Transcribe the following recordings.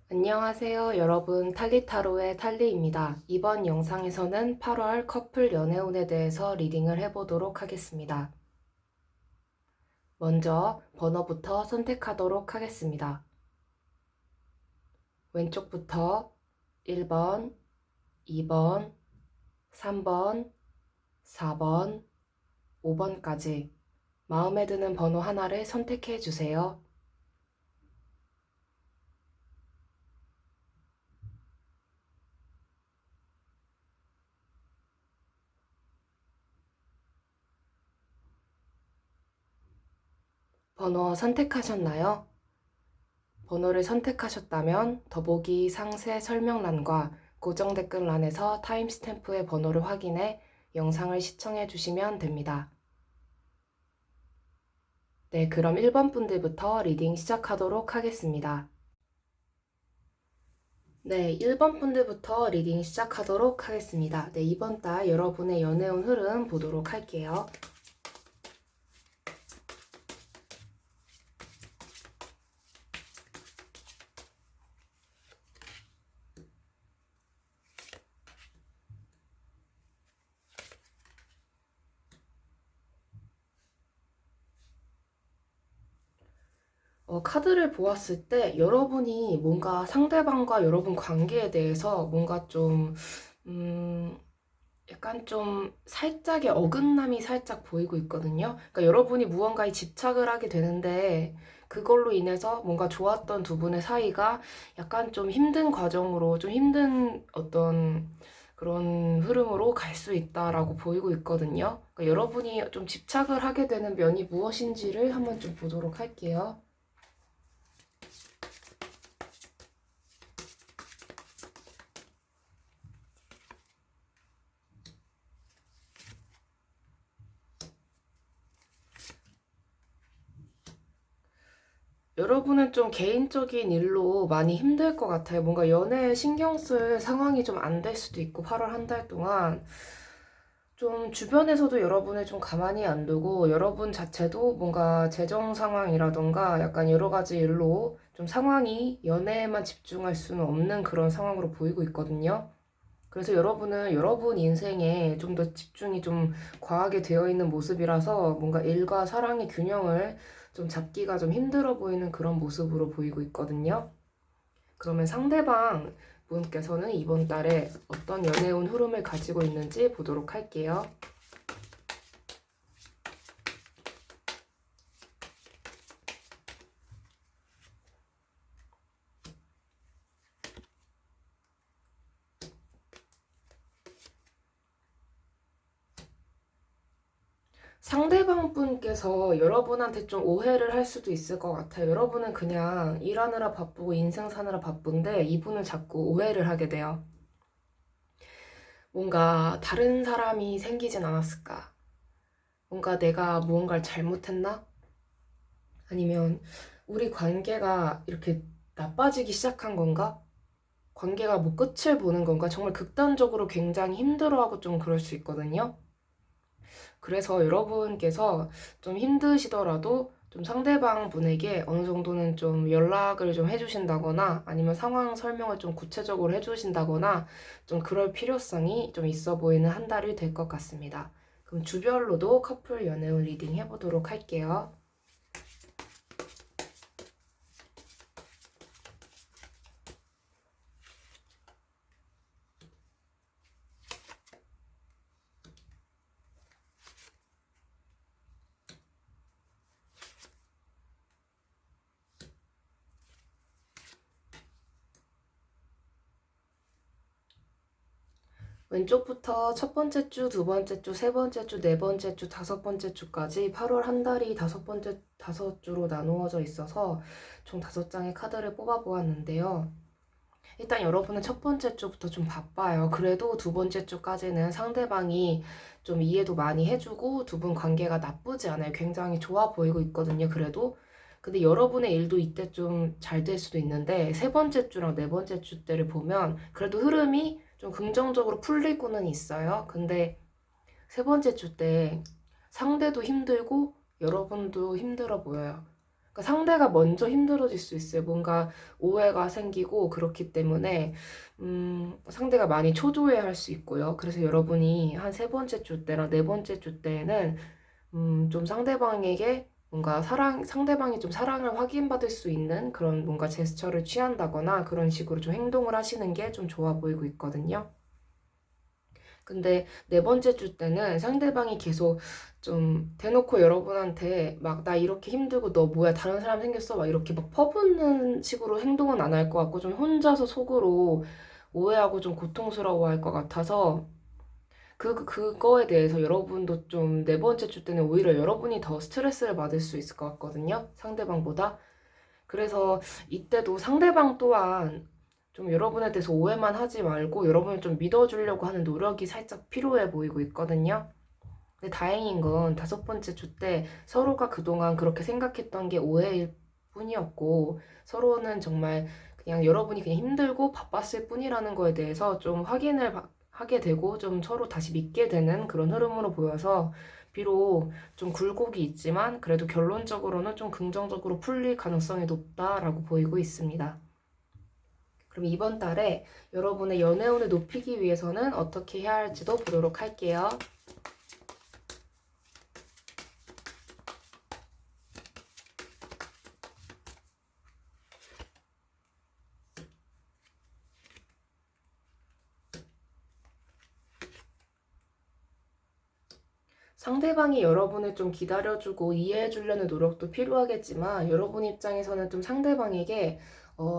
안녕하세요, 여러분. 탈리타로의 탈리입니다. 이번 영상에서는 8월 커플 연애운에 대해서 리딩을 해보도록 하겠습니다. 먼저 번호부터 선택하도록 하겠습니다. 왼쪽부터 1번, 2번, 3번, 4번, 5번까지 마음에 드는 번호 하나를 선택해 주세요. 번호 선택하셨나요? 번호를 선택하셨다면 더보기 상세 설명란과 고정 댓글란에서 타임스탬프의 번호를 확인해 영상을 시청해 주시면 됩니다. 네, 그럼 1번 분들부터 리딩 시작하도록 하겠습니다. 네, 1번 분들부터 리딩 시작하도록 하겠습니다. 네, 이번 달 여러분의 연애운 흐름 보도록 할게요. 카드를 보았을 때 여러분이 뭔가 상대방과 여러분 관계에 대해서 뭔가 음, 약간 좀 살짝의 어긋남이 살짝 보이고 있거든요. 그러니까 여러분이 무언가에 집착을 하게 되는데 그걸로 인해서 뭔가 좋았던 두 분의 사이가 약간 좀 힘든 과정으로 좀 힘든 어떤 그런 흐름으로 갈 수 있다라고 보이고 있거든요. 그러니까 여러분이 좀 집착을 하게 되는 면이 무엇인지를 한번 좀 보도록 할게요. 여러분은 좀 개인적인 일로 많이 힘들 것 같아요. 뭔가 연애에 신경 쓸 상황이 좀 안 될 수도 있고, 8월 한 달 동안 좀 주변에서도 여러분을 좀 가만히 안 두고, 여러분 자체도 뭔가 재정 상황이라던가 약간 여러 가지 일로 좀 상황이 연애에만 집중할 수는 없는 그런 상황으로 보이고 있거든요. 그래서 여러분은 여러분 인생에 좀 더 집중이 좀 과하게 되어 있는 모습이라서 뭔가 일과 사랑의 균형을 좀 잡기가 좀 힘들어 보이는 그런 모습으로 보이고 있거든요. 그러면 상대방 분께서는 이번 달에 어떤 연애운 흐름을 가지고 있는지 보도록 할게요. 상대방 분께서 여러분한테 좀 오해를 할 수도 있을 것 같아요. 여러분은 그냥 일하느라 바쁘고 인생 사느라 바쁜데 이분은 자꾸 오해를 하게 돼요. 뭔가 다른 사람이 생기진 않았을까? 뭔가 내가 무언가를 잘못했나? 아니면 우리 관계가 이렇게 나빠지기 시작한 건가? 관계가 뭐 끝을 보는 건가? 정말 극단적으로 굉장히 힘들어하고 좀 그럴 수 있거든요. 그래서 여러분께서 좀 힘드시더라도 좀 상대방 분에게 어느 정도는 좀 연락을 좀 해주신다거나 아니면 상황 설명을 좀 구체적으로 해주신다거나 좀 그럴 필요성이 좀 있어 보이는 한 달이 될 것 같습니다. 그럼 주별로도 커플 연애운 리딩 해보도록 할게요. 왼쪽부터 첫 번째 주, 두 번째 주, 세 번째 주, 네 번째 주, 다섯 번째 주까지 8월 한 달이 다섯 주로 나누어져 있어서 총 5장의 카드를 뽑아 보았는데요. 일단 여러분은 첫 번째 주부터 좀 바빠요. 그래도 두 번째 주까지는 상대방이 좀 이해도 많이 해주고 두 분 관계가 나쁘지 않아요. 굉장히 좋아 보이고 있거든요. 그래도. 근데 여러분의 일도 이때 좀 잘 될 수도 있는데 세 번째 주랑 네 번째 주 때를 보면 그래도 흐름이 좀 긍정적으로 풀리고는 있어요. 근데 세 번째 주 때 상대도 힘들고 여러분도 힘들어 보여요. 그러니까 상대가 먼저 힘들어질 수 있어요. 뭔가 오해가 생기고 그렇기 때문에 상대가 많이 초조해할 수 있고요. 그래서 여러분이 한 세 번째 주 때랑 네 번째 주 때에는 좀 상대방에게 뭔가 상대방이 좀 사랑을 확인받을 수 있는 그런 뭔가 제스처를 취한다거나 그런 식으로 좀 행동을 하시는 게 좀 좋아 보이고 있거든요. 근데 네 번째 주 때는 상대방이 계속 좀 대놓고 여러분한테 막 나 이렇게 힘들고 너 뭐야 다른 사람 생겼어 막 이렇게 막 퍼붓는 식으로 행동은 안 할 것 같고 좀 혼자서 속으로 오해하고 좀 고통스러워 할 것 같아서 그거에 대해서 여러분도 좀 네 번째 주 때는 오히려 여러분이 더 스트레스를 받을 수 있을 것 같거든요. 상대방보다. 그래서 이때도 상대방 또한 좀 여러분에 대해서 오해만 하지 말고 여러분을 좀 믿어주려고 하는 노력이 살짝 필요해 보이고 있거든요. 근데 다행인 건 다섯 번째 주 때 서로가 그동안 그렇게 생각했던 게 오해일 뿐이었고 서로는 정말 그냥 여러분이 그냥 힘들고 바빴을 뿐이라는 거에 대해서 좀 하게 되고 좀 서로 다시 믿게 되는 그런 흐름으로 보여서 비록 좀 굴곡이 있지만 그래도 결론적으로는 좀 긍정적으로 풀릴 가능성이 높다라고 보이고 있습니다. 그럼 이번 달에 여러분의 연애운을 높이기 위해서는 어떻게 해야 할지도 보도록 할게요. 상대방이 여러분을 좀 기다려주고 이해해주려는 노력도 필요하겠지만 여러분 입장에서는 좀 상대방에게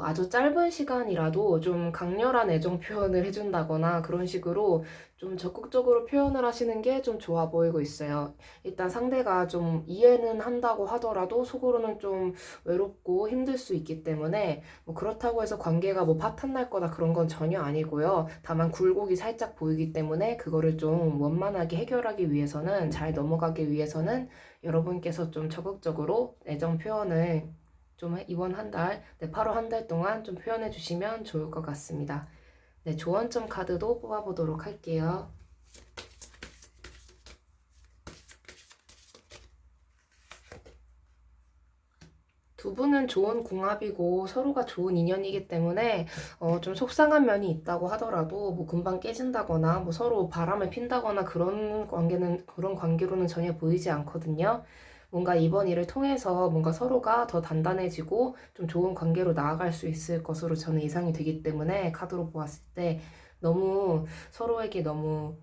아주 짧은 시간이라도 좀 강렬한 애정 표현을 해준다거나 그런 식으로 좀 적극적으로 표현을 하시는 게 좀 좋아 보이고 있어요. 일단 상대가 좀 이해는 한다고 하더라도 속으로는 좀 외롭고 힘들 수 있기 때문에 뭐 그렇다고 해서 관계가 뭐 파탄날 거다 그런 건 전혀 아니고요. 다만 굴곡이 살짝 보이기 때문에 그거를 좀 원만하게 해결하기 위해서는 잘 넘어가기 위해서는 여러분께서 좀 적극적으로 애정 표현을 좀 이번 한 달, 네, 8월 한 달 동안 좀 표현해 주시면 좋을 것 같습니다. 네, 조언점 카드도 뽑아보도록 할게요. 두 분은 좋은 궁합이고 서로가 좋은 인연이기 때문에 좀 속상한 면이 있다고 하더라도 뭐 금방 깨진다거나 뭐 서로 바람을 핀다거나 그런 관계로는 전혀 보이지 않거든요. 뭔가 이번 일을 통해서 뭔가 서로가 더 단단해지고 좀 좋은 관계로 나아갈 수 있을 것으로 저는 예상이 되기 때문에 카드로 보았을 때 서로에게 너무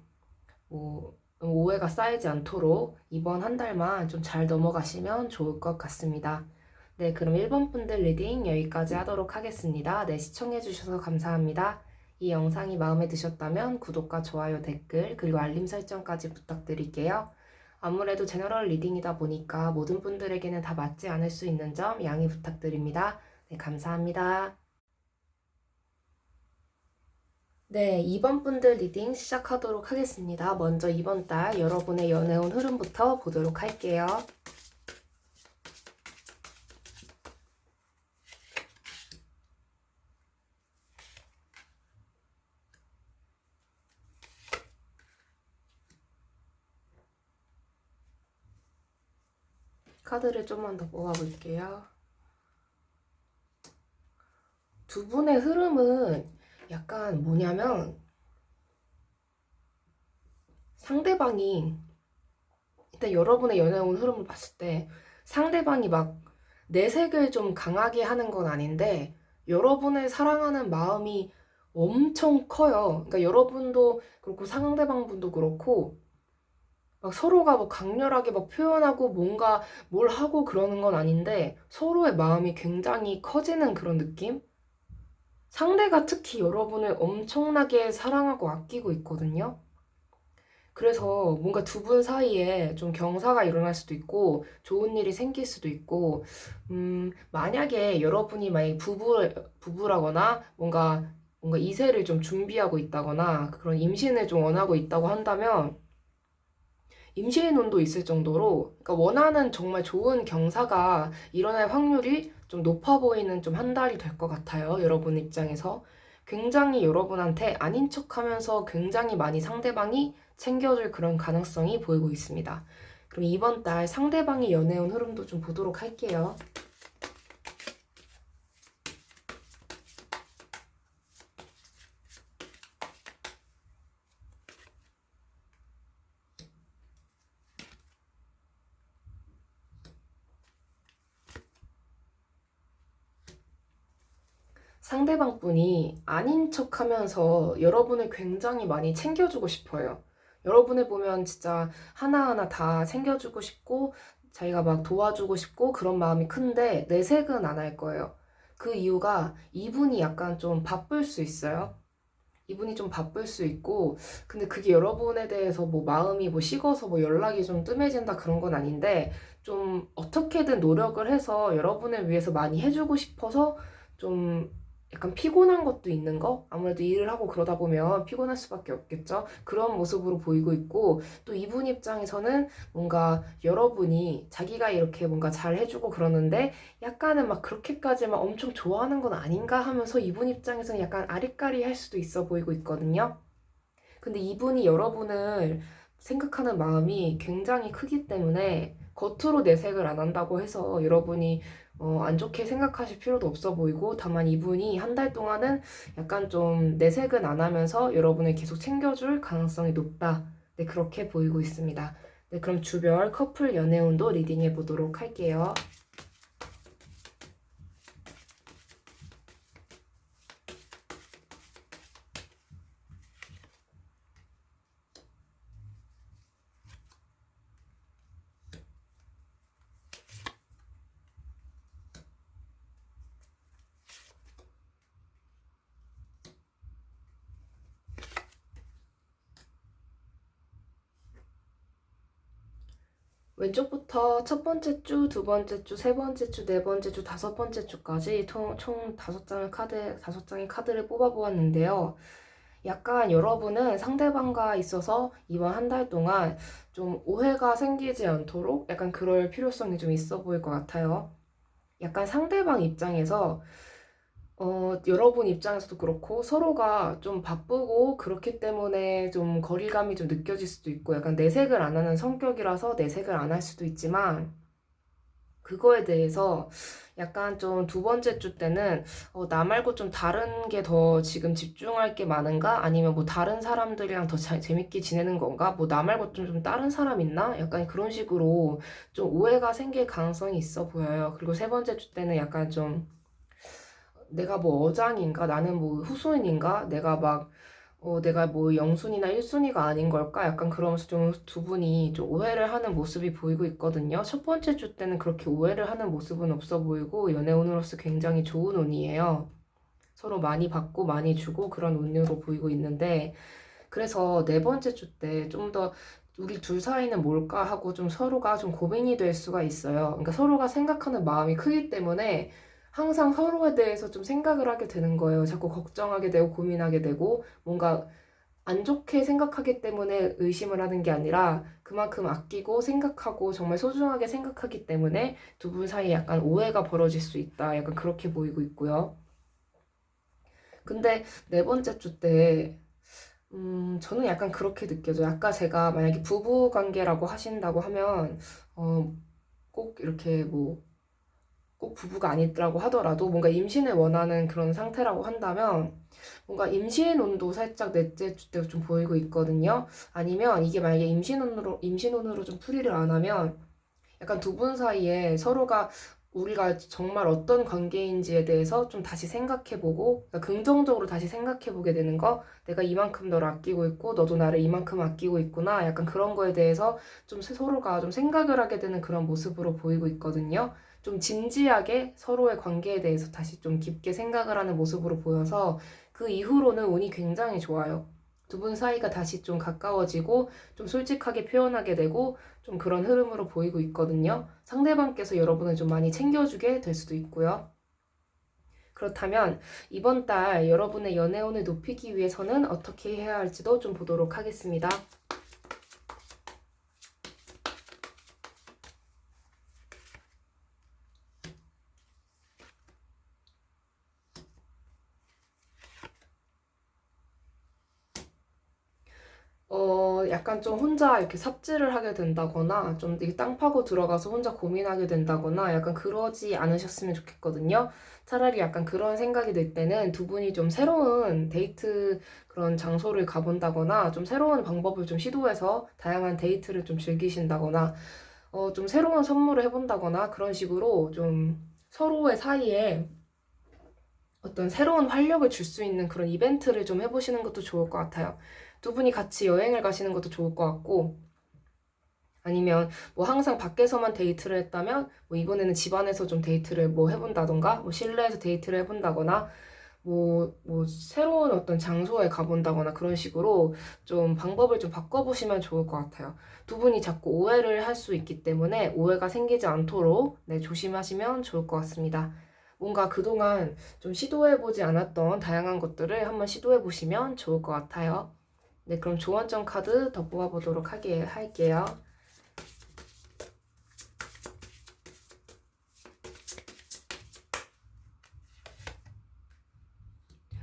오해가 쌓이지 않도록 이번 한 달만 좀 잘 넘어가시면 좋을 것 같습니다. 네, 그럼 1번 분들 리딩 여기까지 하도록 하겠습니다. 네, 시청해주셔서 감사합니다. 이 영상이 마음에 드셨다면 구독과 좋아요, 댓글, 그리고 알림 설정까지 부탁드릴게요. 아무래도 제너럴 리딩이다 보니까 모든 분들에게는 다 맞지 않을 수 있는 점 양해 부탁드립니다. 네, 감사합니다. 네, 2번 분들 리딩 시작하도록 하겠습니다. 먼저 이번 달 여러분의 연애운 흐름부터 보도록 할게요. 카드를 좀만 더 뽑아볼게요. 두 분의 흐름은 약간 뭐냐면 상대방이 일단 여러분의 연애운 흐름을 봤을 때 상대방이 막 내색을 좀 강하게 하는 건 아닌데 여러분을 사랑하는 마음이 엄청 커요. 그러니까 여러분도 그렇고 상대방분도 그렇고 막 서로가 뭐 강렬하게 막 표현하고 뭔가 뭘 하고 그러는 건 아닌데 서로의 마음이 굉장히 커지는 그런 느낌? 상대가 특히 여러분을 엄청나게 사랑하고 아끼고 있거든요. 그래서 뭔가 두 분 사이에 좀 경사가 일어날 수도 있고 좋은 일이 생길 수도 있고 만약에 여러분이 만약에 부부라거나 뭔가 이세를 좀 준비하고 있다거나 그런 임신을 좀 원하고 있다고 한다면 임신운도 있을 정도로 그러니까 원하는 정말 좋은 경사가 일어날 확률이 좀 높아 보이는 좀 한 달이 될 것 같아요. 여러분 입장에서. 굉장히 여러분한테 아닌 척하면서 굉장히 많이 상대방이 챙겨줄 그런 가능성이 보이고 있습니다. 그럼 이번 달 상대방의 연애운 흐름도 좀 보도록 할게요. 상대방 분이 아닌 척 하면서 여러분을 굉장히 많이 챙겨주고 싶어요. 여러분을 보면 진짜 하나하나 다 챙겨주고 싶고, 자기가 막 도와주고 싶고, 그런 마음이 큰데, 내색은 안 할 거예요. 그 이유가 이분이 약간 좀 바쁠 수 있어요. 이분이 좀 바쁠 수 있고, 근데 그게 여러분에 대해서 뭐 마음이 뭐 식어서 뭐 연락이 좀 뜸해진다 그런 건 아닌데, 좀 어떻게든 노력을 해서 여러분을 위해서 많이 해주고 싶어서 좀 약간 피곤한 것도 있는 거? 아무래도 일을 하고 그러다 보면 피곤할 수밖에 없겠죠? 그런 모습으로 보이고 있고, 또 이분 입장에서는 뭔가 여러분이 자기가 이렇게 뭔가 잘 해주고 그러는데, 약간은 막 그렇게까지 막 엄청 좋아하는 건 아닌가 하면서 이분 입장에서는 약간 아리까리할 수도 있어 보이고 있거든요. 근데 이분이 여러분을 생각하는 마음이 굉장히 크기 때문에 겉으로 내색을 안 한다고 해서 여러분이 안 좋게 생각하실 필요도 없어 보이고, 다만 이분이 한 달 동안은 약간 좀 내색은 안 하면서 여러분을 계속 챙겨줄 가능성이 높다. 네, 그렇게 보이고 있습니다. 네, 그럼 주별 커플 연애운도 리딩해 보도록 할게요. 왼쪽부터 첫 번째 주, 두 번째 주, 세 번째 주, 네 번째 주, 다섯 번째 주까지 총 다섯 장의 카드를 뽑아보았는데요. 약간 여러분은 상대방과 있어서 이번 한 달 동안 좀 오해가 생기지 않도록 약간 그럴 필요성이 좀 있어 보일 것 같아요. 약간 상대방 입장에서 여러분 입장에서도 그렇고 서로가 좀 바쁘고 그렇기 때문에 좀 거리감이 좀 느껴질 수도 있고, 약간 내색을 안 하는 성격이라서 내색을 안 할 수도 있지만, 그거에 대해서 약간 좀 두 번째 주 때는 나 말고 좀 다른 게 더 지금 집중할 게 많은가? 아니면 뭐 다른 사람들이랑 더 재밌게 지내는 건가? 뭐 나 말고 좀 다른 사람 있나? 약간 그런 식으로 좀 오해가 생길 가능성이 있어 보여요. 그리고 세 번째 주 때는 약간 좀 내가 뭐 어장인가? 나는 뭐 후손인가? 내가 뭐 영순이나 일순이가 아닌 걸까? 약간 그러면서 좀 두 분이 좀 오해를 하는 모습이 보이고 있거든요. 첫 번째 주 때는 그렇게 오해를 하는 모습은 없어 보이고, 연애운으로서 굉장히 좋은 운이에요. 서로 많이 받고 많이 주고 그런 운으로 보이고 있는데, 그래서 네 번째 주 때 좀 더 우리 둘 사이는 뭘까 하고 좀 서로가 좀 고민이 될 수가 있어요. 그러니까 서로가 생각하는 마음이 크기 때문에 항상 서로에 대해서 좀 생각을 하게 되는 거예요. 자꾸 걱정하게 되고 고민하게 되고, 뭔가 안 좋게 생각하기 때문에 의심을 하는 게 아니라 그만큼 아끼고 생각하고 정말 소중하게 생각하기 때문에 두 분 사이에 약간 오해가 벌어질 수 있다. 약간 그렇게 보이고 있고요. 근데 네 번째 주 때, 저는 약간 그렇게 느껴져요. 아까 제가 만약에 부부 관계라고 하신다고 하면, 꼭 이렇게 뭐, 꼭 부부가 아니더라고 하더라도 뭔가 임신을 원하는 그런 상태라고 한다면, 뭔가 임신운도 살짝 넷째 주 때 좀 보이고 있거든요. 아니면 이게 만약에 임신운으로 좀 풀이를 안 하면, 약간 두 분 사이에 서로가 우리가 정말 어떤 관계인지에 대해서 좀 다시 생각해보고, 그러니까 긍정적으로 다시 생각해보게 되는 거, 내가 이만큼 너를 아끼고 있고, 너도 나를 이만큼 아끼고 있구나. 약간 그런 거에 대해서 좀 서로가 좀 생각을 하게 되는 그런 모습으로 보이고 있거든요. 좀 진지하게 서로의 관계에 대해서 다시 좀 깊게 생각을 하는 모습으로 보여서 그 이후로는 운이 굉장히 좋아요. 두 분 사이가 다시 좀 가까워지고, 좀 솔직하게 표현하게 되고, 좀 그런 흐름으로 보이고 있거든요. 상대방께서 여러분을 좀 많이 챙겨주게 될 수도 있고요. 그렇다면 이번 달 여러분의 연애운을 높이기 위해서는 어떻게 해야 할지도 좀 보도록 하겠습니다. 약간 좀 혼자 이렇게 삽질을 하게 된다거나, 좀 이렇게 땅 파고 들어가서 혼자 고민하게 된다거나, 약간 그러지 않으셨으면 좋겠거든요. 차라리 약간 그런 생각이 들 때는 두 분이 좀 새로운 데이트 그런 장소를 가본다거나, 좀 새로운 방법을 좀 시도해서 다양한 데이트를 좀 즐기신다거나, 좀 새로운 선물을 해본다거나, 그런 식으로 좀 서로의 사이에 어떤 새로운 활력을 줄 수 있는 그런 이벤트를 좀 해보시는 것도 좋을 것 같아요. 두 분이 같이 여행을 가시는 것도 좋을 것 같고, 아니면 뭐 항상 밖에서만 데이트를 했다면 뭐 이번에는 집 안에서 좀 데이트를 뭐 해본다던가, 뭐 실내에서 데이트를 해본다거나, 뭐 새로운 어떤 장소에 가본다거나 그런 식으로 좀 방법을 좀 바꿔보시면 좋을 것 같아요. 두 분이 자꾸 오해를 할 수 있기 때문에 오해가 생기지 않도록 네, 조심하시면 좋을 것 같습니다. 뭔가 그동안 좀 시도해보지 않았던 다양한 것들을 한번 시도해보시면 좋을 것 같아요. 네, 그럼 조언점 카드 더 뽑아보도록 할게요.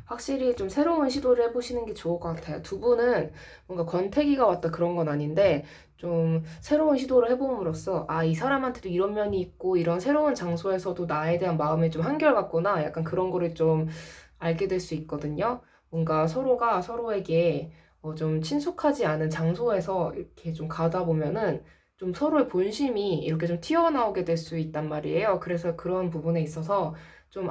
확실히 좀 새로운 시도를 해보시는 게 좋을 것 같아요. 두 분은 뭔가 권태기가 왔다 그런 건 아닌데, 좀 새로운 시도를 해봄으로써, 아, 이 사람한테도 이런 면이 있고, 이런 새로운 장소에서도 나에 대한 마음이 좀 한결같구나. 약간 그런 거를 좀 알게 될 수 있거든요. 뭔가 서로가 서로에게 좀 친숙하지 않은 장소에서 이렇게 좀 가다 보면은 좀 서로의 본심이 이렇게 좀 튀어나오게 될 수 있단 말이에요. 그래서 그런 부분에 있어서 좀,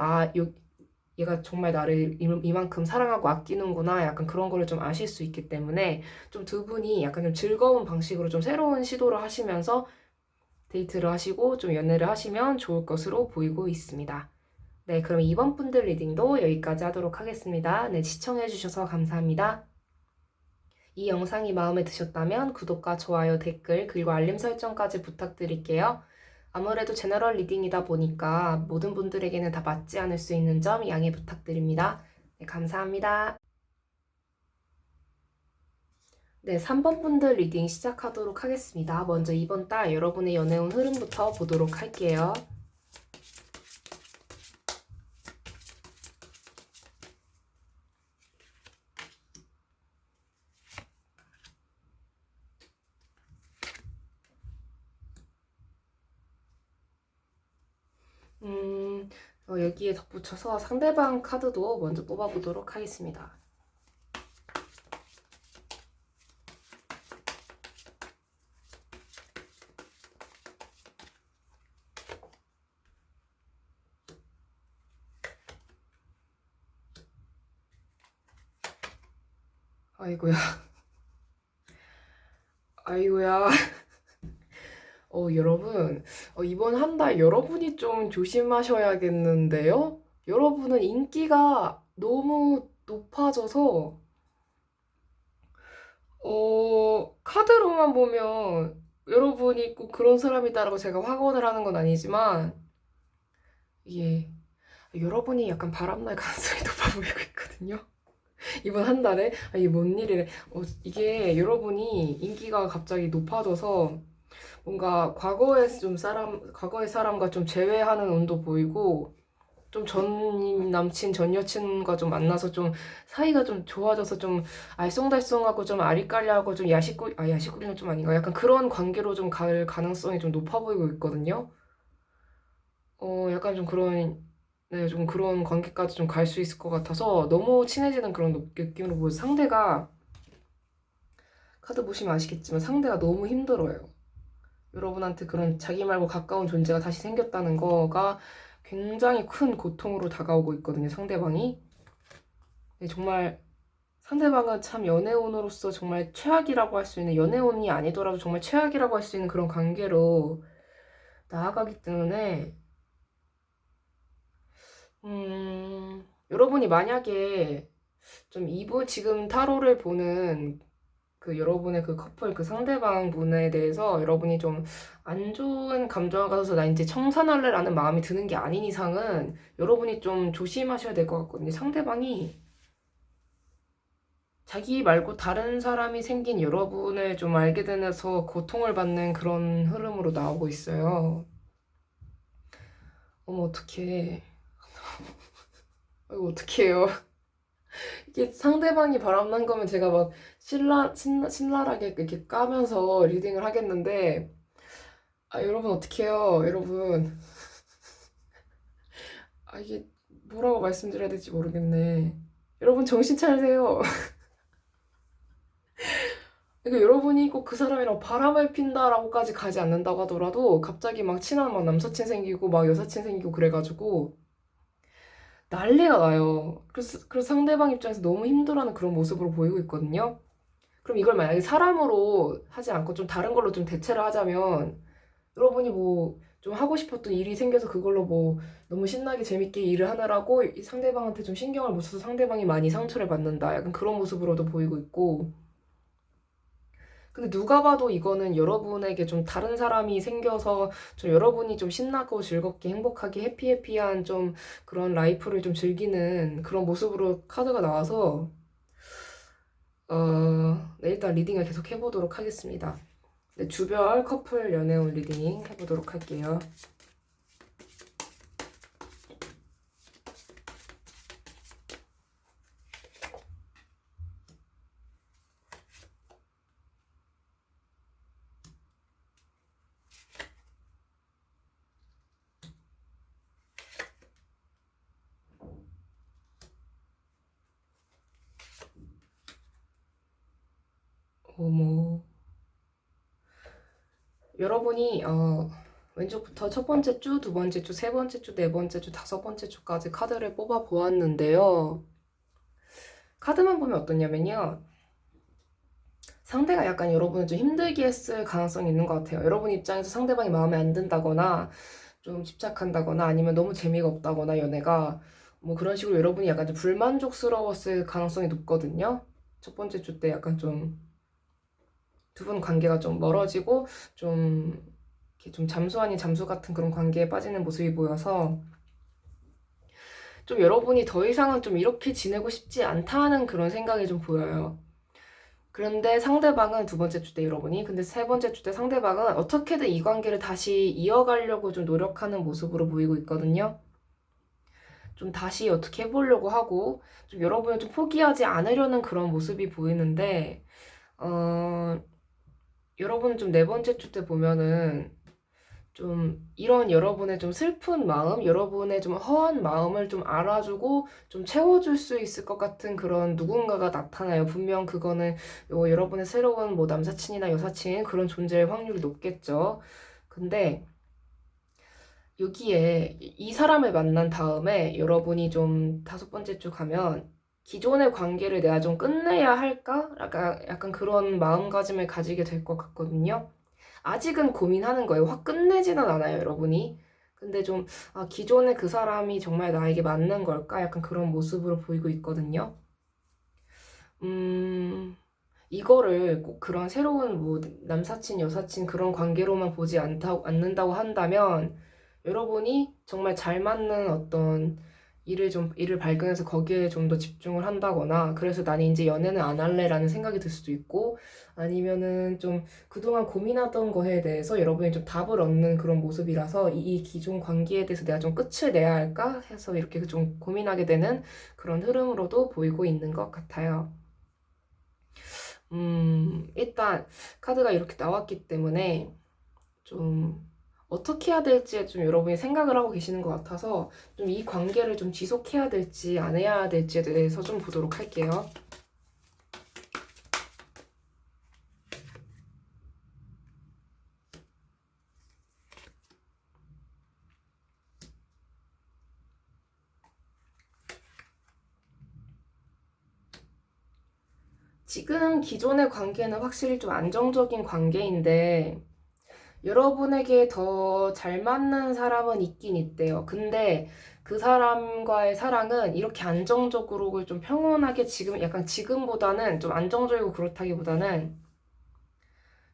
얘가 정말 나를 이만큼 사랑하고 아끼는구나. 약간 그런 거를 좀 아실 수 있기 때문에 좀 두 분이 약간 좀 즐거운 방식으로 좀 새로운 시도를 하시면서 데이트를 하시고 좀 연애를 하시면 좋을 것으로 보이고 있습니다. 네, 그럼 이번 분들 리딩도 여기까지 하도록 하겠습니다. 네, 시청해주셔서 감사합니다. 이 영상이 마음에 드셨다면 구독과 좋아요, 댓글, 그리고 알림 설정까지 부탁드릴게요. 아무래도 제너럴 리딩이다 보니까 모든 분들에게는 다 맞지 않을 수 있는 점 양해 부탁드립니다. 네, 감사합니다. 네, 3번 분들 리딩 시작하도록 하겠습니다. 먼저 이번 달 여러분의 연애운 흐름부터 보도록 할게요. 여기에 덧붙여서 상대방 카드도 먼저 뽑아보도록 하겠습니다. 아이고야. 아이고야. 여러분, 이번 한 달 여러분이 좀 조심하셔야겠는데요? 여러분은 인기가 너무 높아져서, 카드로만 보면 여러분이 꼭 그런 사람이다라고 제가 확언을 하는 건 아니지만, 이게, 여러분이 약간 바람날 가능성이 높아 보이고 있거든요. 이번 한 달에? 이게 뭔 일이래. 이게 여러분이 인기가 갑자기 높아져서, 뭔가 과거의 사람과 좀 재회하는 운도 보이고, 좀 전 남친, 전 여친과 좀 만나서 좀 사이가 좀 좋아져서 좀 알쏭달쏭하고 좀 아리까리하고 좀 야식구리는 좀 아닌가? 약간 그런 관계로 좀 갈 가능성이 좀 높아 보이고 있거든요. 약간 좀 그런, 네, 좀 그런 관계까지 좀 갈 수 있을 것 같아서 너무 친해지는 그런 느낌으로 보여서 상대가, 카드 보시면 아시겠지만 상대가 너무 힘들어요. 여러분한테 그런 자기 말고 가까운 존재가 다시 생겼다는 거가 굉장히 큰 고통으로 다가오고 있거든요, 상대방이. 네, 정말 상대방은 참 연애운으로서 정말 최악이라고 할 수 있는, 연애운이 아니더라도 정말 최악이라고 할 수 있는 그런 관계로 나아가기 때문에, 여러분이 만약에 좀 지금 타로를 보는 그 여러분의 그 커플, 그 상대방 분에 대해서 여러분이 좀 안 좋은 감정을 가져서 나 이제 청산할래라는 마음이 드는 게 아닌 이상은 여러분이 좀 조심하셔야 될 것 같거든요. 상대방이 자기 말고 다른 사람이 생긴 여러분을 좀 알게 되면서 고통을 받는 그런 흐름으로 나오고 있어요. 어머, 어떡해. 이거 어떡해요. 이게 상대방이 바람난 거면 제가 막 신랄하게 이렇게 까면서 리딩을 하겠는데, 여러분 어떡해요, 여러분. 이게 뭐라고 말씀드려야 될지 모르겠네. 여러분 정신 차리세요. 그러니까 여러분이 꼭 그 사람이랑 바람을 핀다라고까지 가지 않는다고 하더라도 갑자기 막 친한 막 남사친 생기고 막 여사친 생기고 그래가지고 난리가 나요. 그래서 상대방 입장에서 너무 힘들어하는 그런 모습으로 보이고 있거든요. 그럼 이걸 만약에 사람으로 하지 않고 좀 다른 걸로 좀 대체를 하자면, 여러분이 뭐 좀 하고 싶었던 일이 생겨서 그걸로 뭐 너무 신나게 재밌게 일을 하느라고 이 상대방한테 좀 신경을 못 써서 상대방이 많이 상처를 받는다. 약간 그런 모습으로도 보이고 있고. 근데 누가 봐도 이거는 여러분에게 좀 다른 사람이 생겨서 좀 여러분이 좀 신나고 즐겁게 행복하게 해피해피한 좀 그런 라이프를 좀 즐기는 그런 모습으로 카드가 나와서 네, 일단 리딩을 계속 해보도록 하겠습니다. 네, 주별 커플 연애운 리딩 해보도록 할게요. 어머. 여러분이 왼쪽부터 첫 번째 주, 두 번째 주, 세 번째 주, 네 번째 주, 다섯 번째 주까지 카드를 뽑아 보았는데요. 카드만 보면 어떠냐면요. 상대가 약간 여러분을 좀 힘들게 했을 가능성이 있는 것 같아요. 여러분 입장에서 상대방이 마음에 안 든다거나 좀 집착한다거나 아니면 너무 재미가 없다거나 연애가 뭐 그런 식으로 여러분이 약간 좀 불만족스러웠을 가능성이 높거든요. 첫 번째 주 때 약간 좀 두 분 관계가 좀 멀어지고 좀 이렇게 좀 잠수 아닌 잠수 같은 그런 관계에 빠지는 모습이 보여서 좀 여러분이 더 이상은 좀 이렇게 지내고 싶지 않다는 그런 생각이 좀 보여요. 그런데 상대방은 두 번째 주 때 여러분이 근데 세 번째 주 때 상대방은 어떻게든 이 관계를 다시 이어가려고 좀 노력하는 모습으로 보이고 있거든요. 좀 다시 어떻게 해보려고 하고 좀 여러분을 좀 포기하지 않으려는 그런 모습이 보이는데 여러분 좀 네 번째 주 때 보면은 좀 이런 여러분의 좀 슬픈 마음, 여러분의 좀 허한 마음을 좀 알아주고 좀 채워줄 수 있을 것 같은 그런 누군가가 나타나요. 분명 그거는 여러분의 새로운 뭐 남사친이나 여사친 그런 존재의 확률이 높겠죠. 근데 여기에 이 사람을 만난 다음에 여러분이 좀 다섯 번째 주 가면 기존의 관계를 내가 좀 끝내야 할까? 약간 그런 마음가짐을 가지게 될 것 같거든요. 아직은 고민하는 거예요. 확 끝내지는 않아요, 여러분이. 근데 좀, 기존의 그 사람이 정말 나에게 맞는 걸까? 약간 그런 모습으로 보이고 있거든요. 이거를 꼭 그런 새로운 뭐 남사친, 여사친 그런 관계로만 보지 않는다고 한다면 여러분이 정말 잘 맞는 어떤 일을 발견해서 거기에 좀 더 집중을 한다거나 그래서 나는 이제 연애는 안 할래라는 생각이 들 수도 있고 아니면은 좀 그동안 고민하던 거에 대해서 여러분이 좀 답을 얻는 그런 모습이라서 이 기존 관계에 대해서 내가 좀 끝을 내야 할까 해서 이렇게 좀 고민하게 되는 그런 흐름으로도 보이고 있는 것 같아요. 일단 카드가 이렇게 나왔기 때문에 좀 어떻게 해야 될지에 좀 여러분이 생각을 하고 계시는 것 같아서 좀 이 관계를 좀 지속해야 될지 안 해야 될지에 대해서 좀 보도록 할게요. 지금 기존의 관계는 확실히 좀 안정적인 관계인데 여러분에게 더 잘 맞는 사람은 있긴 있대요. 근데 그 사람과의 사랑은 이렇게 안정적으로 좀 평온하게 약간 지금보다는 좀 안정적이고 그렇다기보다는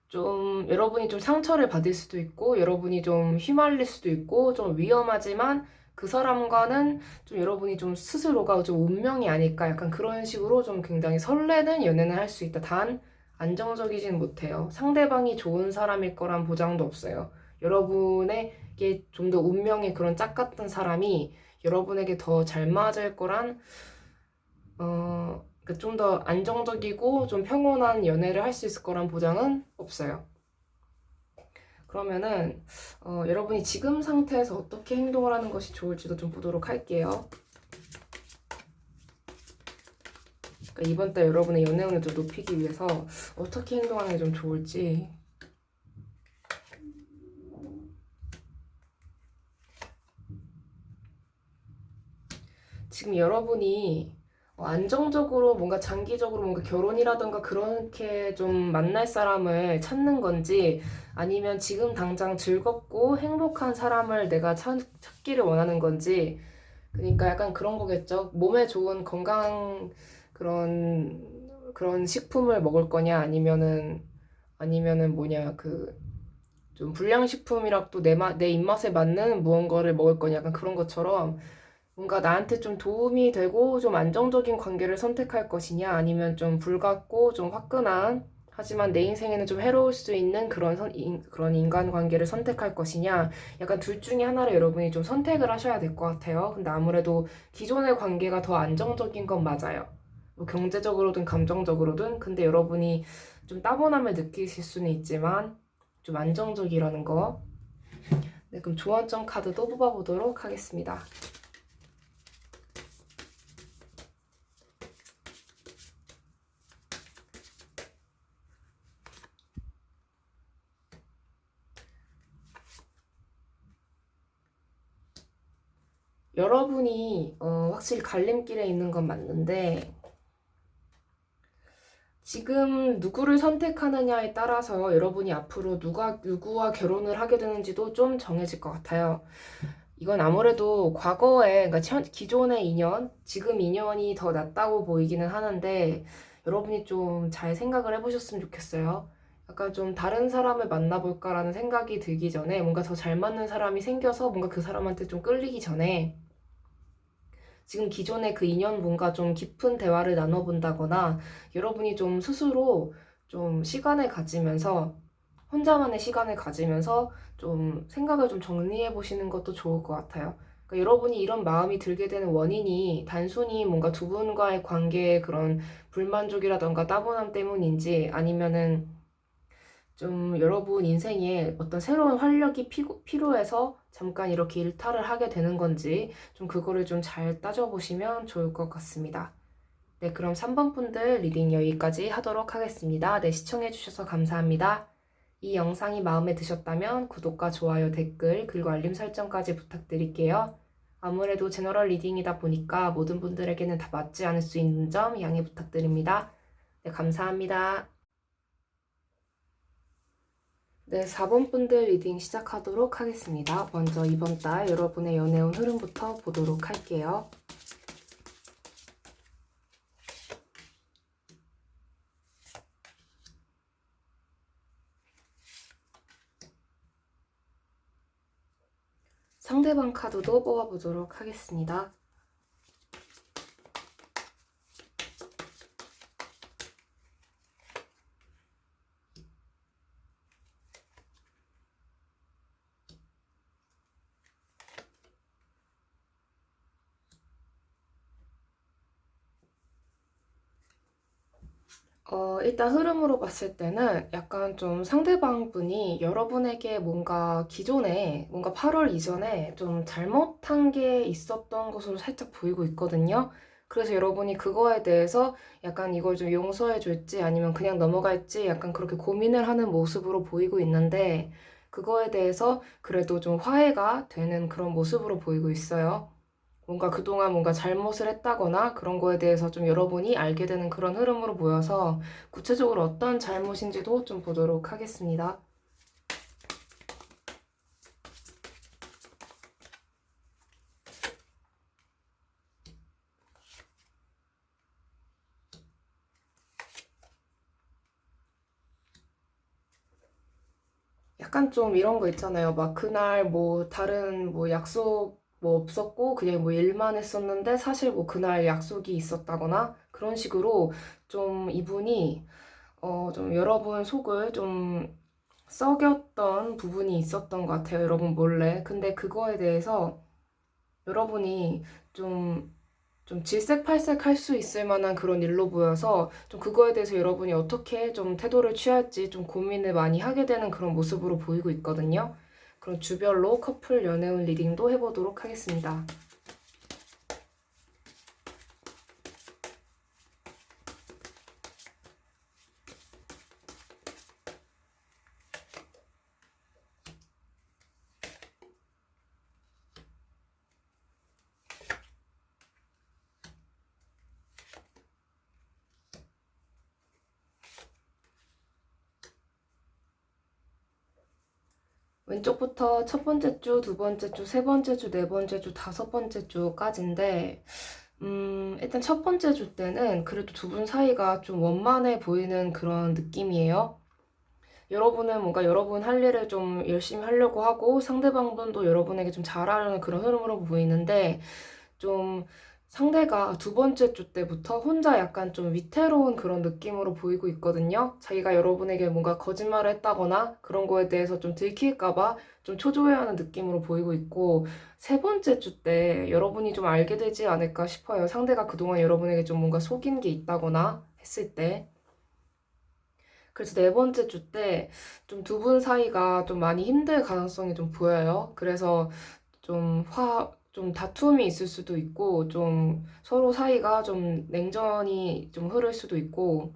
좀 여러분이 좀 상처를 받을 수도 있고 여러분이 좀 휘말릴 수도 있고 좀 위험하지만 그 사람과는 좀 여러분이 좀 스스로가 좀 운명이 아닐까 약간 그런 식으로 좀 굉장히 설레는 연애는 할 수 있다. 단 안정적이진 못해요. 상대방이 좋은 사람일 거란 보장도 없어요. 여러분에게 좀 더 운명의 그런 짝 같은 사람이 여러분에게 더 잘 맞을 거란 좀 더 안정적이고 좀 평온한 연애를 할 수 있을 거란 보장은 없어요. 그러면은 여러분이 지금 상태에서 어떻게 행동을 하는 것이 좋을지도 좀 보도록 할게요. 그러니까 이번 달 여러분의 연애운을 좀 높이기 위해서 어떻게 행동하는 게 좀 좋을지. 지금 여러분이 안정적으로 뭔가 장기적으로 뭔가 결혼이라던가 그렇게 좀 만날 사람을 찾는 건지 아니면 지금 당장 즐겁고 행복한 사람을 내가 찾기를 원하는 건지 그러니까 약간 그런 거겠죠. 몸에 좋은 건강한 그런 식품을 먹을 거냐 아니면은 뭐냐 좀 불량식품이라도 내 입맛에 맞는 무언가를 먹을 거냐 약간 그런 것처럼 뭔가 나한테 좀 도움이 되고 좀 안정적인 관계를 선택할 것이냐 아니면 좀 불같고 좀 화끈한 하지만 내 인생에는 좀 해로울 수 있는 그런 인간관계를 선택할 것이냐 약간 둘 중에 하나를 여러분이 좀 선택을 하셔야 될 것 같아요. 근데 아무래도 기존의 관계가 더 안정적인 건 맞아요. 뭐 경제적으로든 감정적으로든 근데 여러분이 좀 따분함을 느끼실 수는 있지만 좀 안정적이라는 거. 네, 그럼 조언점 카드도 뽑아보도록 하겠습니다. 여러분이 확실히 갈림길에 있는 건 맞는데 지금 누구를 선택하느냐에 따라서 여러분이 앞으로 누구와 결혼을 하게 되는지도 좀 정해질 것 같아요. 이건 아무래도 과거에, 그러니까 기존의 인연, 지금 인연이 더 낫다고 보이기는 하는데 여러분이 좀 잘 생각을 해보셨으면 좋겠어요. 약간 좀 다른 사람을 만나볼까라는 생각이 들기 전에 뭔가 더 잘 맞는 사람이 생겨서 뭔가 그 사람한테 좀 끌리기 전에 지금 기존의 그 인연분과 좀 깊은 대화를 나눠본다거나 여러분이 좀 스스로 좀 시간을 가지면서 혼자만의 시간을 가지면서 좀 생각을 좀 정리해 보시는 것도 좋을 것 같아요. 그러니까 여러분이 이런 마음이 들게 되는 원인이 단순히 뭔가 두 분과의 관계에 그런 불만족이라던가 따분함 때문인지 아니면은 좀 여러분 인생에 어떤 새로운 활력이 필요해서 잠깐 이렇게 일탈을 하게 되는 건지 좀 그거를 좀 잘 따져보시면 좋을 것 같습니다. 네, 그럼 3번 분들 리딩 여기까지 하도록 하겠습니다. 네, 시청해주셔서 감사합니다. 이 영상이 마음에 드셨다면 구독과 좋아요, 댓글, 그리고 알림 설정까지 부탁드릴게요. 아무래도 제너럴 리딩이다 보니까 모든 분들에게는 다 맞지 않을 수 있는 점 양해 부탁드립니다. 네, 감사합니다. 네, 4번 분들 리딩 시작하도록 하겠습니다. 먼저 이번 달 여러분의 연애운 흐름부터 보도록 할게요. 상대방 카드도 뽑아보도록 하겠습니다. 일단 흐름으로 봤을 때는 약간 좀 상대방 분이 여러분에게 뭔가 기존에, 뭔가 8월 이전에 좀 잘못한 게 있었던 것으로 살짝 보이고 있거든요. 그래서 여러분이 그거에 대해서 약간 이걸 좀 용서해 줄지 아니면 그냥 넘어갈지 약간 그렇게 고민을 하는 모습으로 보이고 있는데 그거에 대해서 그래도 좀 화해가 되는 그런 모습으로 보이고 있어요. 뭔가 그동안 뭔가 잘못을 했다거나 그런 거에 대해서 좀 여러분이 알게 되는 그런 흐름으로 보여서 구체적으로 어떤 잘못인지도 좀 보도록 하겠습니다. 약간 좀 이런 거 있잖아요. 막 그날 뭐 다른 뭐 약속 뭐 없었고 그냥 뭐 일만 했었는데 사실 뭐 그날 약속이 있었다거나 그런 식으로 좀 이분이 좀 여러분 속을 좀 썩였던 부분이 있었던 것 같아요. 여러분 몰래. 근데 그거에 대해서 여러분이 좀, 좀 질색팔색할 수 있을 만한 그런 일로 보여서 좀 그거에 대해서 여러분이 어떻게 좀 태도를 취할지 좀 고민을 많이 하게 되는 그런 모습으로 보이고 있거든요. 그럼 주별로 커플 연애운 리딩도 해보도록 하겠습니다. 왼쪽부터 첫 번째 주, 두 번째 주, 세 번째 주, 네 번째 주, 다섯 번째 주까지인데, 일단 첫 번째 주 때는 그래도 두 분 사이가 좀 원만해 보이는 그런 느낌이에요. 여러분은 뭔가 여러분 할 일을 좀 열심히 하려고 하고 상대방 분도 여러분에게 좀 잘하려는 그런 흐름으로 보이는데 좀 상대가 두 번째 주 때부터 혼자 약간 좀 위태로운 그런 느낌으로 보이고 있거든요. 자기가 여러분에게 뭔가 거짓말을 했다거나 그런 거에 대해서 좀 들킬까봐 좀 초조해하는 느낌으로 보이고 있고 세 번째 주 때 여러분이 좀 알게 되지 않을까 싶어요. 상대가 그동안 여러분에게 좀 뭔가 속인 게 있다거나 했을 때. 그래서 네 번째 주 때 좀 두 분 사이가 좀 많이 힘들 가능성이 좀 보여요. 그래서 좀 다툼이 있을 수도 있고, 좀 서로 사이가 좀 냉전이 좀 흐를 수도 있고,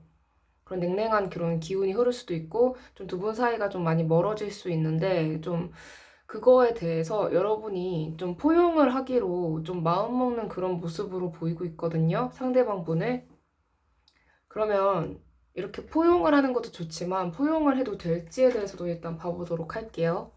그런 냉랭한 그런 기운이 흐를 수도 있고, 좀 두 분 사이가 좀 많이 멀어질 수 있는데, 좀 그거에 대해서 여러분이 좀 포용을 하기로 좀 마음먹는 그런 모습으로 보이고 있거든요. 상대방 분을. 그러면 이렇게 포용을 하는 것도 좋지만 포용을 해도 될지에 대해서도 일단 봐보도록 할게요.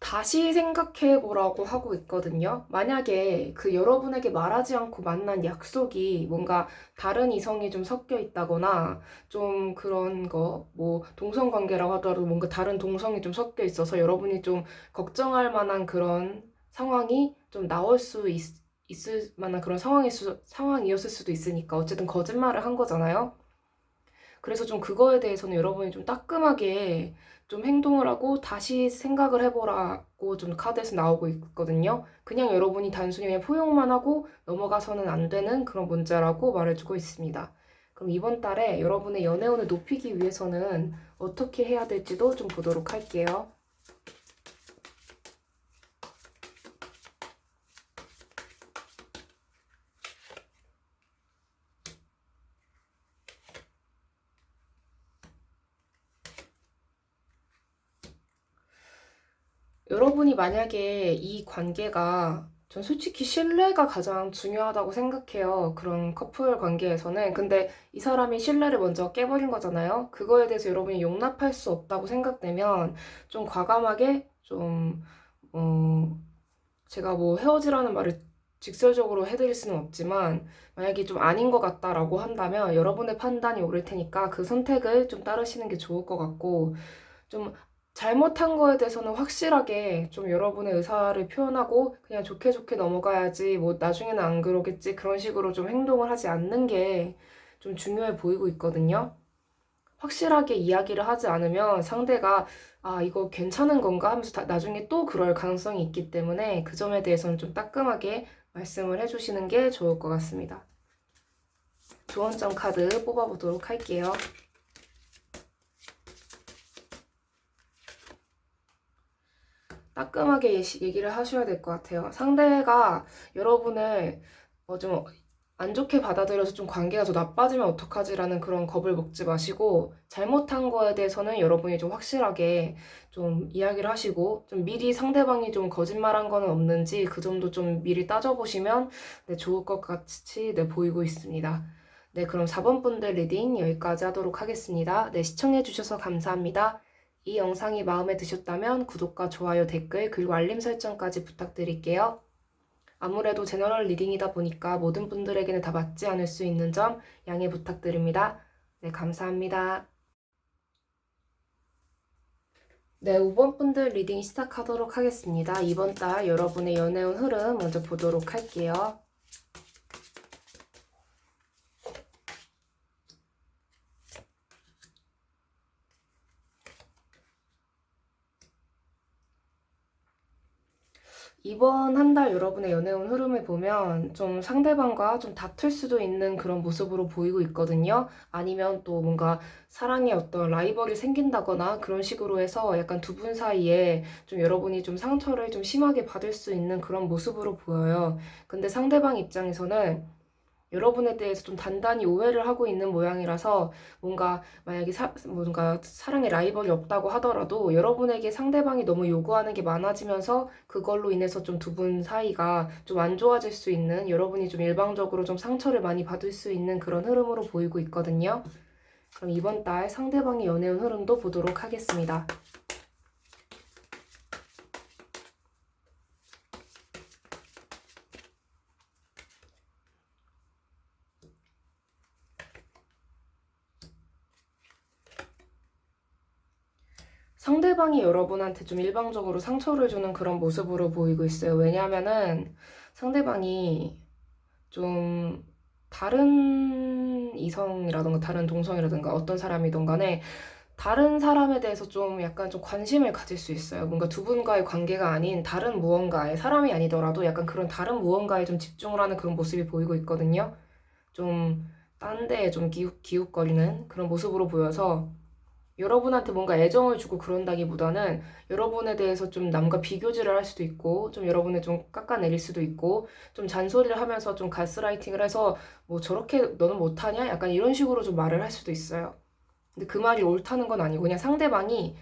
다시 생각해 보라고 하고 있거든요. 만약에 그 여러분에게 말하지 않고 만난 약속이 뭔가 다른 이성이 좀 섞여 있다거나 좀 그런 거, 뭐 동성 관계라고 하더라도 뭔가 다른 동성이 좀 섞여 있어서 여러분이 좀 걱정할 만한 그런 상황이 좀 나올 수 있을 만한 그런 상황이었을 수도 있으니까 어쨌든 거짓말을 한 거잖아요. 그래서 좀 그거에 대해서는 여러분이 좀 따끔하게 좀 행동을 하고 다시 생각을 해보라고 좀 카드에서 나오고 있거든요. 그냥 여러분이 단순히 그냥 포용만 하고 넘어가서는 안 되는 그런 문제라고 말해주고 있습니다. 그럼 이번 달에 여러분의 연애운을 높이기 위해서는 어떻게 해야 될지도 좀 보도록 할게요. 여러분이 만약에 이 관계가 전 솔직히 신뢰가 가장 중요하다고 생각해요. 그런 커플 관계에서는. 근데 이 사람이 신뢰를 먼저 깨버린 거잖아요. 그거에 대해서 여러분이 용납할 수 없다고 생각되면 좀 과감하게 어, 제가 뭐 헤어지라는 말을 직설적으로 해드릴 수는 없지만 만약에 좀 아닌 것 같다라고 한다면 여러분의 판단이 옳을 테니까 그 선택을 좀 따르시는 게 좋을 것 같고 좀 잘못한 거에 대해서는 확실하게 좀 여러분의 의사를 표현하고 그냥 좋게 좋게 넘어가야지 뭐 나중에는 안 그러겠지 그런 식으로 좀 행동을 하지 않는 게 좀 중요해 보이고 있거든요. 확실하게 이야기를 하지 않으면 상대가 아 이거 괜찮은 건가 하면서 나중에 또 그럴 가능성이 있기 때문에 그 점에 대해서는 좀 따끔하게 말씀을 해주시는 게 좋을 것 같습니다. 조언점 카드 뽑아보도록 할게요. 따끔하게 얘기를 하셔야 될 것 같아요. 상대가 여러분을 좀 안 좋게 받아들여서 좀 관계가 더 나빠지면 어떡하지라는 그런 겁을 먹지 마시고 잘못한 거에 대해서는 여러분이 좀 확실하게 좀 이야기를 하시고 좀 미리 상대방이 좀 거짓말한 거는 없는지 그 점도 좀 미리 따져보시면 네, 좋을 것 같이 네, 보이고 있습니다. 네, 그럼 4번 분들 리딩 여기까지 하도록 하겠습니다. 네, 시청해주셔서 감사합니다. 이 영상이 마음에 드셨다면 구독과 좋아요, 댓글, 그리고 알림 설정까지 부탁드릴게요. 아무래도 제너럴 리딩이다 보니까 모든 분들에게는 다 맞지 않을 수 있는 점 양해 부탁드립니다. 네, 감사합니다. 네, 5번 분들 리딩 시작하도록 하겠습니다. 이번 달 여러분의 연애운 흐름 먼저 보도록 할게요. 이번 한 달 여러분의 연애운 흐름을 보면 좀 상대방과 좀 다툴 수도 있는 그런 모습으로 보이고 있거든요. 아니면 또 뭔가 사랑의 어떤 라이벌이 생긴다거나 그런 식으로 해서 약간 두 분 사이에 좀 여러분이 좀 상처를 좀 심하게 받을 수 있는 그런 모습으로 보여요. 근데 상대방 입장에서는 여러분에 대해서 좀 단단히 오해를 하고 있는 모양이라서 뭔가 만약에 뭔가 사랑의 라이벌이 없다고 하더라도 여러분에게 상대방이 너무 요구하는 게 많아지면서 그걸로 인해서 좀 두 분 사이가 좀 안 좋아질 수 있는, 여러분이 좀 일방적으로 좀 상처를 많이 받을 수 있는 그런 흐름으로 보이고 있거든요. 그럼 이번 달 상대방의 연애운 흐름도 보도록 하겠습니다. 상대방이 여러분한테 좀 일방적으로 상처를 주는 그런 모습으로 보이고 있어요. 왜냐하면은 상대방이 좀 다른 이성이라던가 다른 동성이라든가 어떤 사람이든 간에 다른 사람에 대해서 좀 약간 좀 관심을 가질 수 있어요. 뭔가 두 분과의 관계가 아닌 다른 무언가에, 사람이 아니더라도 약간 그런 다른 무언가에 좀 집중을 하는 그런 모습이 보이고 있거든요. 좀 딴 데에 좀 기웃거리는 그런 모습으로 보여서 여러분한테 뭔가 애정을 주고 그런다기보다는 여러분에 대해서 좀 남과 비교질을 할 수도 있고, 좀 여러분을 좀 깎아내릴 수도 있고, 좀 잔소리를 하면서 좀 가스라이팅을 해서 뭐 저렇게 너는 못하냐? 약간 이런 식으로 좀 말을 할 수도 있어요. 근데 그 말이 옳다는 건 아니고 그냥 상대방이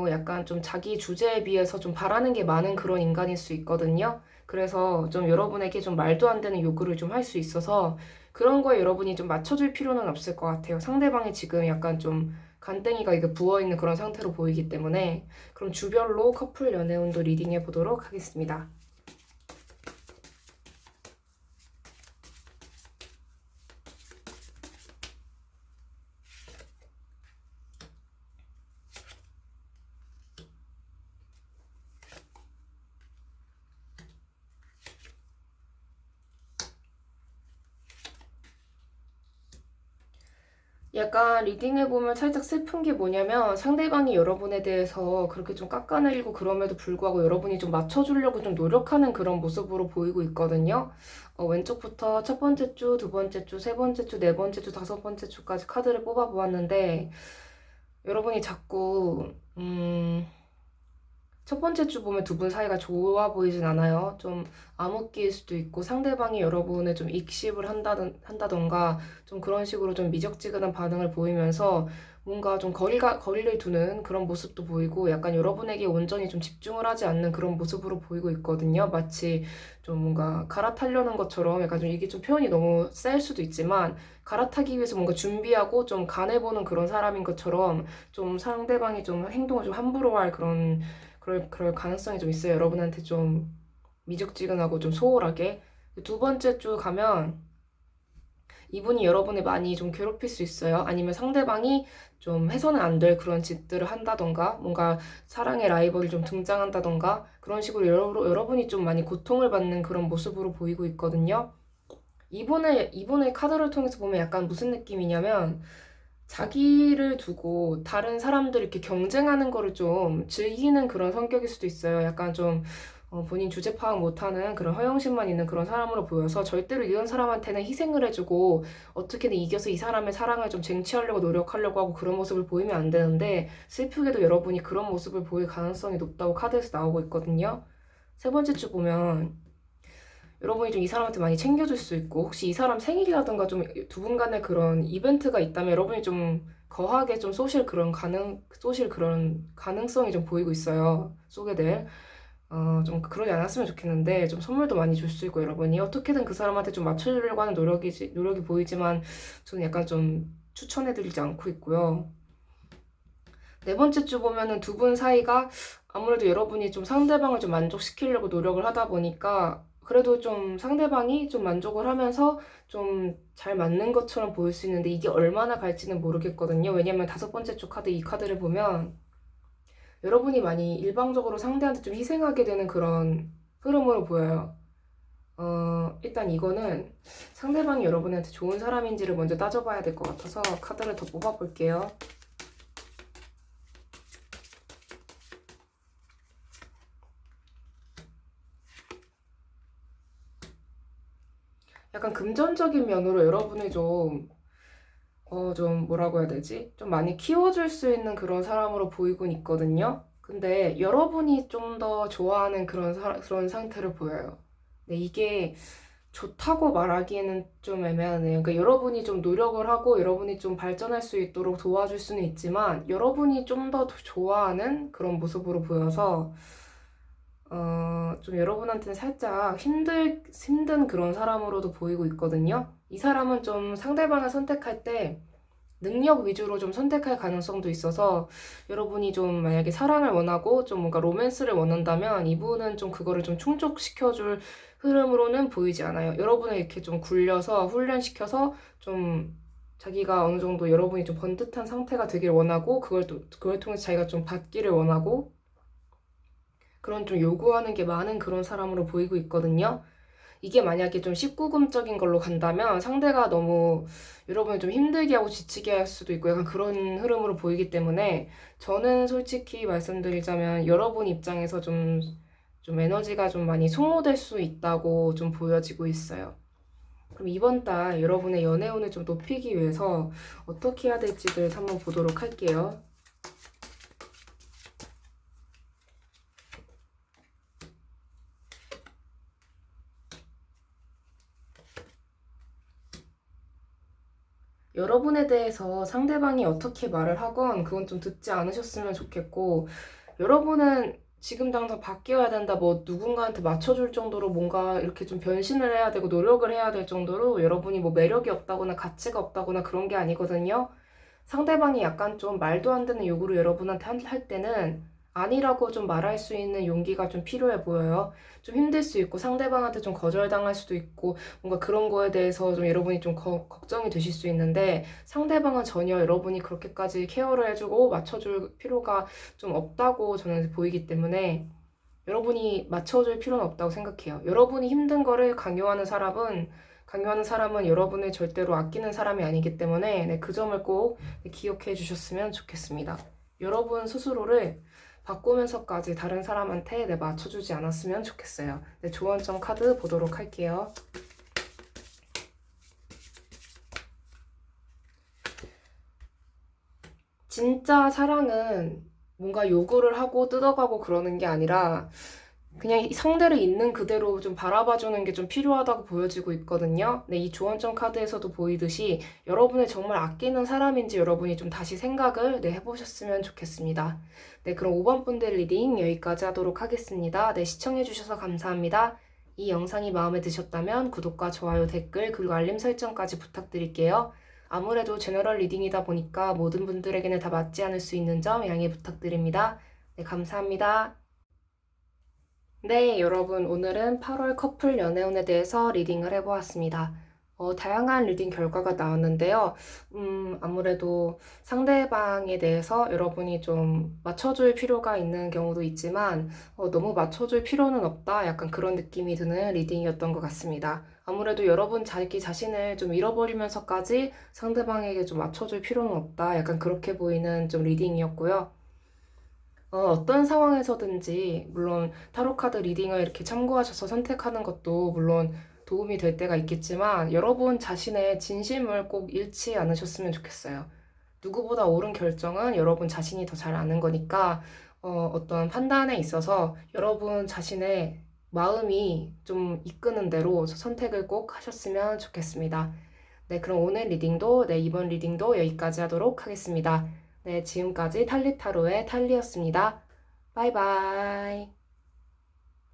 약간 좀 자기 주제에 비해서 좀 바라는 게 많은 그런 인간일 수 있거든요. 그래서 좀 여러분에게 좀 말도 안 되는 요구를 좀 할 수 있어서 그런 거에 여러분이 좀 맞춰줄 필요는 없을 것 같아요. 상대방이 지금 약간 좀 간땡이가 이게 부어있는 그런 상태로 보이기 때문에. 그럼 주별로 커플 연애운도 리딩해 보도록 하겠습니다. 약간 리딩해보면 살짝 슬픈 게 뭐냐면 상대방이 여러분에 대해서 그렇게 좀 깎아내리고 그럼에도 불구하고 여러분이 좀 맞춰주려고 좀 노력하는 그런 모습으로 보이고 있거든요. 왼쪽부터 첫 번째 주, 두 번째 주, 세 번째 주, 네 번째 주, 다섯 번째 주까지 카드를 뽑아보았는데 여러분이 자꾸 첫 번째 주 보면 두 분 사이가 좋아 보이진 않아요. 좀 암흑기일 수도 있고 상대방이 여러분을 좀 익십을 한다던가 좀 그런 식으로 좀 미적지근한 반응을 보이면서 뭔가 좀 거리를 두는 그런 모습도 보이고 약간 여러분에게 온전히 좀 집중을 하지 않는 그런 모습으로 보이고 있거든요. 마치 좀 뭔가 갈아타려는 것처럼, 약간 좀 이게 좀 표현이 너무 셀 수도 있지만 갈아타기 위해서 뭔가 준비하고 좀 간해보는 그런 사람인 것처럼 좀 상대방이 좀 행동을 좀 함부로 할 그럴 가능성이 좀 있어요. 여러분한테 좀 미적지근하고 좀 소홀하게. 두 번째 주 가면 이분이 여러분을 많이 좀 괴롭힐 수 있어요. 아니면 상대방이 좀 해서는 안 될 그런 짓들을 한다던가, 뭔가 사랑의 라이벌이 좀 등장한다던가, 그런 식으로 여러분이 좀 많이 고통을 받는 그런 모습으로 보이고 있거든요. 이번에 카드를 통해서 보면 약간 무슨 느낌이냐면, 자기를 두고 다른 사람들 이렇게 경쟁하는 거를 좀 즐기는 그런 성격일 수도 있어요. 약간 좀 본인 주제 파악 못하는 그런 허영심만 있는 그런 사람으로 보여서 절대로 이런 사람한테는 희생을 해주고 어떻게든 이겨서 이 사람의 사랑을 좀 쟁취하려고 노력하려고 하고 그런 모습을 보이면 안 되는데, 슬프게도 여러분이 그런 모습을 보일 가능성이 높다고 카드에서 나오고 있거든요. 세 번째 주 보면 여러분이 좀 이 사람한테 많이 챙겨줄 수 있고, 혹시 이 사람 생일이라든가 좀 두 분 간의 그런 이벤트가 있다면 여러분이 좀 거하게 좀 쏘실 그런 가능성이 좀 보이고 있어요. 쏘게 될. 좀 그러지 않았으면 좋겠는데, 좀 선물도 많이 줄 수 있고, 여러분이 어떻게든 그 사람한테 좀 맞춰주려고 하는 노력이 보이지만, 저는 약간 좀 추천해드리지 않고 있고요. 네 번째 주 보면은 두 분 사이가 아무래도 여러분이 좀 상대방을 좀 만족시키려고 노력을 하다 보니까 그래도 좀 상대방이 좀 만족을 하면서 좀 잘 맞는 것처럼 보일 수 있는데 이게 얼마나 갈지는 모르겠거든요. 왜냐면 다섯 번째 주 카드, 이 카드를 보면 여러분이 많이 일방적으로 상대한테 좀 희생하게 되는 그런 흐름으로 보여요. 일단 이거는 상대방이 여러분한테 좋은 사람인지를 먼저 따져봐야 될 것 같아서 카드를 더 뽑아볼게요. 약간 금전적인 면으로 여러분을 좀 뭐라고 해야 되지? 좀 많이 키워줄 수 있는 그런 사람으로 보이곤 있거든요. 근데 여러분이 좀 더 좋아하는 그런 상태를 보여요. 근데 이게 좋다고 말하기에는 좀 애매하네요. 그러니까 여러분이 좀 노력을 하고 여러분이 좀 발전할 수 있도록 도와줄 수는 있지만 여러분이 좀 더 좋아하는 그런 모습으로 보여서 좀 여러분한테는 살짝 힘든 그런 사람으로도 보이고 있거든요. 이 사람은 좀 상대방을 선택할 때 능력 위주로 좀 선택할 가능성도 있어서 여러분이 좀 만약에 사랑을 원하고 좀 뭔가 로맨스를 원한다면 이분은 좀 그거를 좀 충족시켜줄 흐름으로는 보이지 않아요. 여러분을 이렇게 좀 굴려서 훈련시켜서 좀 자기가 어느 정도 여러분이 좀 번듯한 상태가 되길 원하고 그걸 통해서 자기가 좀 받기를 원하고 그런 좀 요구하는 게 많은 그런 사람으로 보이고 있거든요. 이게 만약에 좀 19금적인 걸로 간다면 상대가 너무 여러분을 좀 힘들게 하고 지치게 할 수도 있고 약간 그런 흐름으로 보이기 때문에 저는 솔직히 말씀드리자면 여러분 입장에서 좀 에너지가 좀 많이 소모될 수 있다고 좀 보여지고 있어요. 그럼 이번 달 여러분의 연애운을 좀 높이기 위해서 어떻게 해야 될지를 한번 보도록 할게요. 여러분에 대해서 상대방이 어떻게 말을 하건 그건 좀 듣지 않으셨으면 좋겠고, 여러분은 지금 당장 바뀌어야 된다, 뭐 누군가한테 맞춰줄 정도로 뭔가 이렇게 좀 변신을 해야 되고 노력을 해야 될 정도로 여러분이 뭐 매력이 없다거나 가치가 없다거나 그런 게 아니거든요. 상대방이 약간 좀 말도 안 되는 요구를 여러분한테 할 때는 아니라고 좀 말할 수 있는 용기가 좀 필요해 보여요. 좀 힘들 수 있고 상대방한테 좀 거절당할 수도 있고 뭔가 그런 거에 대해서 좀 여러분이 좀 걱정이 되실 수 있는데 상대방은 전혀 여러분이 그렇게까지 케어를 해주고 맞춰줄 필요가 좀 없다고 저는 보이기 때문에 여러분이 맞춰줄 필요는 없다고 생각해요. 여러분이 힘든 거를 강요하는 사람은 여러분을 절대로 아끼는 사람이 아니기 때문에 네, 그 점을 꼭 기억해 주셨으면 좋겠습니다. 여러분 스스로를 바꾸면서까지 다른 사람한테 맞춰주지 않았으면 좋겠어요. 네, 조언점 카드 보도록 할게요. 진짜 사랑은 뭔가 요구를 하고 뜯어가고 그러는 게 아니라 그냥 이 상대를 있는 그대로 좀 바라봐주는 게 좀 필요하다고 보여지고 있거든요. 네, 이 조언점 카드에서도 보이듯이 여러분을 정말 아끼는 사람인지 여러분이 좀 다시 생각을 해보셨으면 좋겠습니다. 네, 그럼 5번 분들 리딩 여기까지 하도록 하겠습니다. 네, 시청해주셔서 감사합니다. 이 영상이 마음에 드셨다면 구독과 좋아요, 댓글, 그리고 알림 설정까지 부탁드릴게요. 아무래도 제너럴 리딩이다 보니까 모든 분들에게는 다 맞지 않을 수 있는 점 양해 부탁드립니다. 네, 감사합니다. 네, 여러분, 오늘은 8월 커플 연애운에 대해서 리딩을 해보았습니다. 다양한 리딩 결과가 나왔는데요. 아무래도 상대방에 대해서 여러분이 좀 맞춰줄 필요가 있는 경우도 있지만, 너무 맞춰줄 필요는 없다. 약간 그런 느낌이 드는 리딩이었던 것 같습니다. 아무래도 여러분 자기 자신을 좀 잃어버리면서까지 상대방에게 좀 맞춰줄 필요는 없다. 약간 그렇게 보이는 좀 리딩이었고요. 어떤 상황에서든지, 물론 타로카드 리딩을 이렇게 참고하셔서 선택하는 것도 물론 도움이 될 때가 있겠지만, 여러분 자신의 진심을 꼭 잃지 않으셨으면 좋겠어요. 누구보다 옳은 결정은 여러분 자신이 더 잘 아는 거니까, 어떤 판단에 있어서 여러분 자신의 마음이 좀 이끄는 대로 선택을 꼭 하셨으면 좋겠습니다. 네, 그럼 오늘 리딩도, 이번 리딩도 여기까지 하도록 하겠습니다. 네, 지금까지 탈리타로의 탈리였습니다. 바이바이.